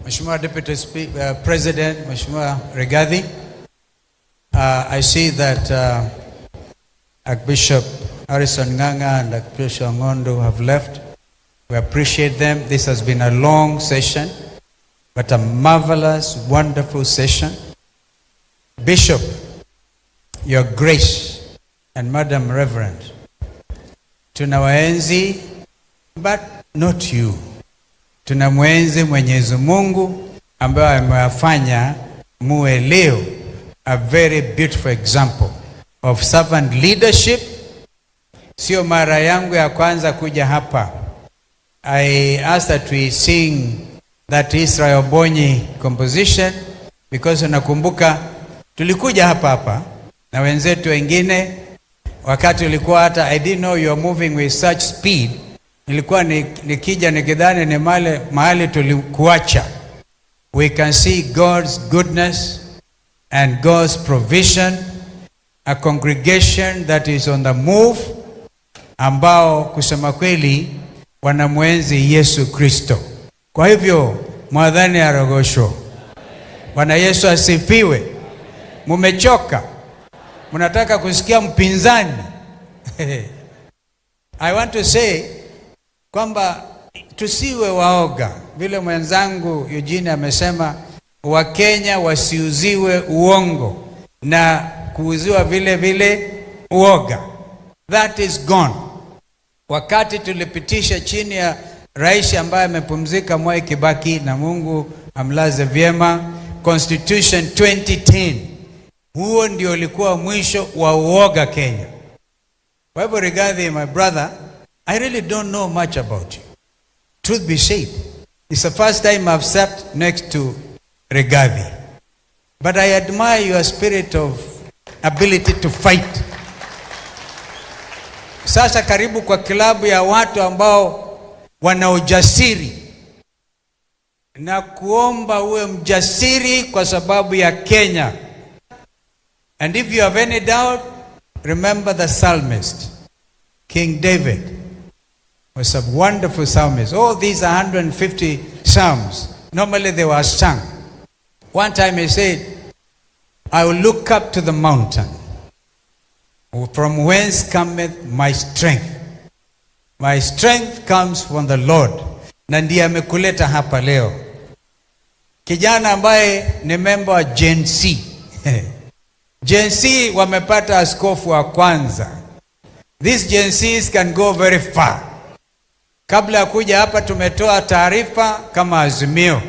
Mheshimiwa Deputy President, Mheshimiwa Rigathi, I see that Archbishop Harrison Ng'ang'a and Archbishop Ngondo have left. We appreciate them. This has been a long session, but a marvelous, wonderful session. Bishop, Your Grace, and Madam Reverend, tunawaenzi, but not you. Tunamwenzi Mwenyezi Mungu ambaye amewafanya muwe leo a very beautiful example of servant leadership. Sio mara yangu ya kwanza kuja hapa. I asked that we sing that Israel Bonyi composition because unakumbuka tulikuja hapa na wenzetu wengine wakati ulikuwa hata I didn't know you are moving with such speed. Nilikuwa nikija nikidhani ni mahali tulikuacha. We can see God's goodness and God's provision, a congregation that is on the move, ambao kusema kweli wanamwenzi Yesu Kristo. Kwa hivyo mwadhani arogosho. Bwana Yesu asifiwe. Mumechoka? Mnataka kusikia mpinzani? I want to say kwamba tusiwe waoga. Vile mwenzangu Eugene amesema, Wakenya wasiuziwe uongo na kuuziwa vile uoga. That is gone. Wakati tulipitisha chini ya rais ambaye amepumzika Mwai Kibaki, na Mungu amlaze vyema, Constitution 2010, huo ndio ulikuwa mwisho wa uoga Kenya. Kwa hivyo Rigathi, my brother, I really don't know much about you. Truth be said, it's the first time I've sat next to Rigathi. But I admire your spirit of ability to fight. Sasa karibu kwa klabu ya watu ambao wana ujasiri. Na kuomba uwe mjasiri kwa sababu ya Kenya. And if you have any doubt, remember the psalmist, King David was a wonderful psalmist. All these 150 psalms, normally they were sung. One time he said, I will look up to the mountain, from whence cometh my strength. My strength comes from the Lord. Na ndiye amekuleta hapa leo. Kijana ambaye ni member wa Gen Z. Gen Z wamepata askofu wa kwanza. These Gen Zs can go very far. Kabla ya kuja hapa tumetoa taarifa kama Azimio.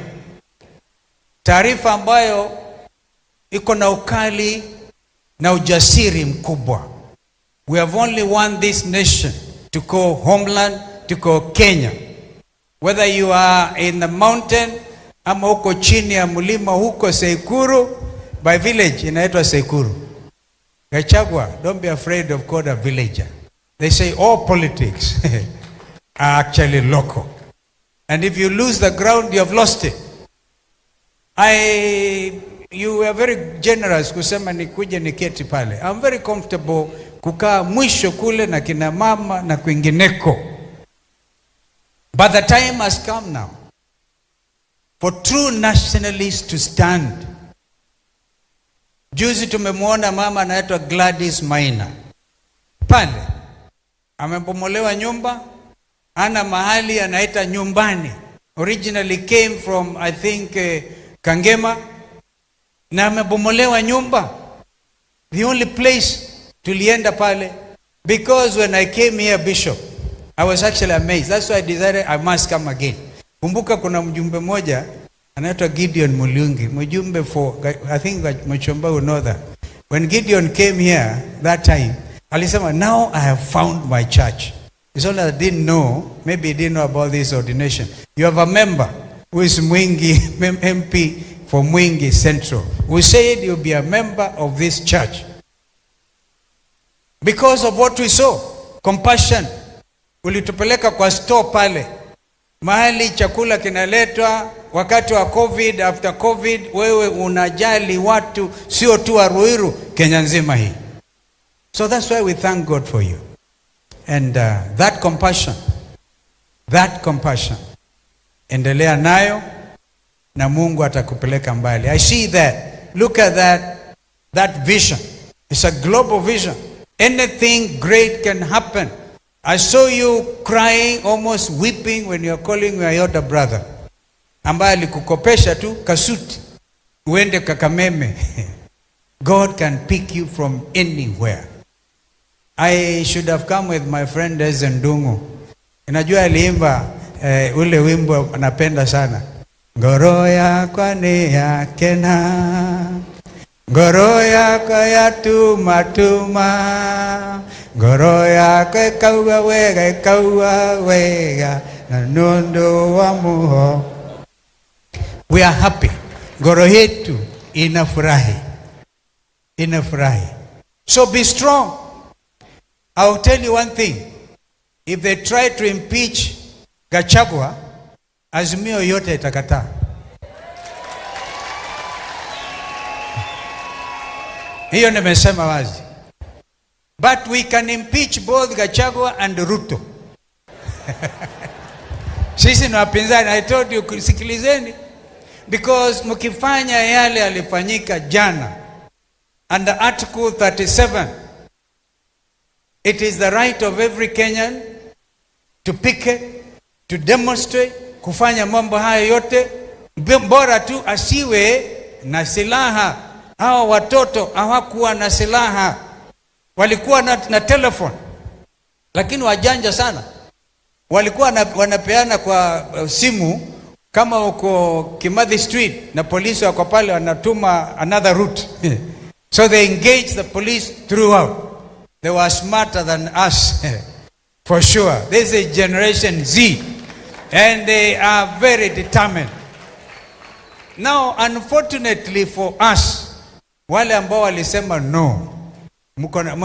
Taarifa ambayo iko na ukali na ujasiri mkubwa. We have only won this nation to call homeland, to call Kenya. Whether you are in the mountain ama huko chini ya mlima huko Sekuru, by village inaitwa Sekuru. Gachagua, don't be afraid of called a villager. They say all politics are actually local. And if you lose the ground, you have lost it. You were very generous kusema nikuje niketi pale. I'm very comfortable kukaa mwisho kule na kina mama na kwingineko. But the time has come now for true nationalists to stand. Juzi tumemwona mama anaitwa Gladys Maina. Pale amebomolewa nyumba, ana mahali anaita nyumbani. Originally came from I think Kangema, na amebomolewa nyumba. The only place tulienda pale, because when I came here, Bishop, I was actually amazed. That's why I decided I must come again. Kumbuka kuna mjumbe moja anaitwa Gideon Mulungi, mjumbe for, I think Mchomba will know that. When Gideon came here that time, alisema, now I have found my church. It's only I didn't know, maybe he didn't know about this ordination. You have a member who is Mwingi, MP for Mwingi Central, who said you'll be a member of this church. Because of what we saw, compassion. Ulitupeleka kwa store pale, mahali chakula kinaletwa wakati wa COVID, after COVID, wewe unajali watu, sio tu wa Ruiru, Kenya nzima hii. So that's why we thank God for you. And that compassion, endelea nayo. na Mungu atakupeleka mbali. I see that. Look at that vision. It's a global vision. Anything great can happen. I saw you crying, almost weeping when you are calling your elder brother, ambaye alikukopesha tu kasuti uende Kakameme. God can pick you from anywhere. I should have come with my friend Ezendungu. Unajua aliimba ule wimbo anapenda sana. Ngoro yako ni yake na ngoro yako ya tuma ngoro yako kauwa wega na nondo wa muho. We are happy. Ngoro yetu inafurahi. So be strong. I'll tell you one thing. If they try to impeach Gachagua, Azimio yote itakataa. Hiyo nimesema wazi. But we can impeach both Gachagua and Ruto. Sisi ni wapinzani. I told you, sikilizeni. Because mkifanya yale alifanyika jana, under Article 37, it is the right of every Kenyan to picket, to demonstrate, kufanya mambo hayo yote, bora tu asiwe na silaha. Hao watoto hawakuwa na silaha, walikuwa na telephone, lakini wajanja sana. Walikuwa wanapeana kwa simu, kama uko Kimathi Street na polisi wako pale wanatuma another route. So they engaged the police throughout. They were smarter than us, for sure. This is Generation Z, and they are very determined. Now, unfortunately for us, wale ambao walisema no,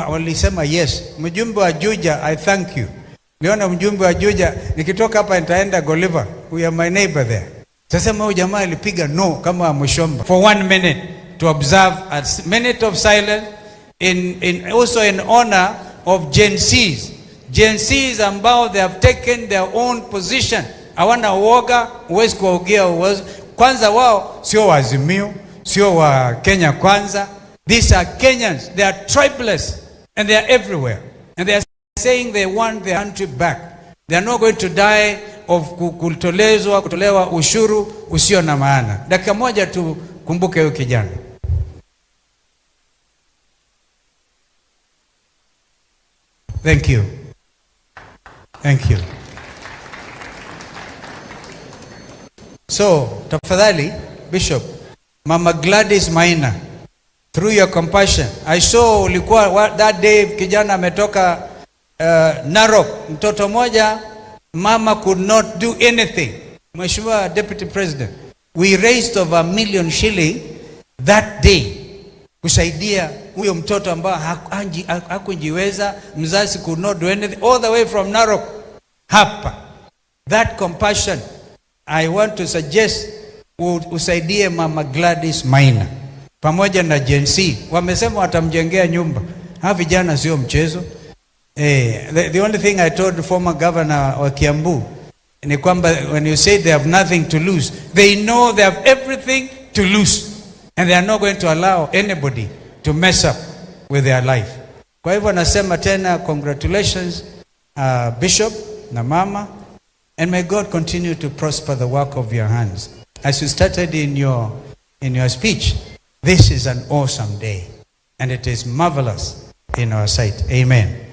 walisema yes. Mjumbe wa Juja, I thank you. Niona mjumbe wa Juja, nikitoka hapa nitaenda Goliver. We are my neighbor there. Sasa huyu jamaa alipiga no kama Mushomba for 1 minute to observe a minute of silence also in honor of Gen Zs. Gen Zs ambao they have taken their own position. Hawana uoga, uwezi kuogea uwezi. Kwanza wao sio wa Azimio, sio wa Kenya Kwanza. These are Kenyans. They are tribalists and they are everywhere. And they are saying they want their country back. They are not going to die of kutolewa ushuru usio na maana. Dakika moja tu kumbuke huyo kijana. Thank you. Thank you. So, tafadhali, Bishop, Mama Gladys Maina, through your compassion, I saw ulikuwa that day kijana ametoka Narok, mtoto moja, mama could not do anything. Mheshimiwa Deputy President, we raised over 1 million shilling that day kusaidia huyo mtoto ambao hakujiweza, mzazi could not do anything, all the way from Narok hapa. That compassion, I want to suggest usaidie Mama Gladys Maina pamoja na Gen Z. Wamesema watamjengea nyumba. Hawa vijana sio mchezo. The only thing I told the former governor of Kiambu ni kwamba when you say they have nothing to lose, they know they have everything to lose, and they are not going to allow anybody to mess up with their life. Kwa hivyo nasema tena congratulations Bishop na Mama, and may God continue to prosper the work of your hands. As you started in your speech, this is an awesome day, and it is marvelous in our sight. Amen.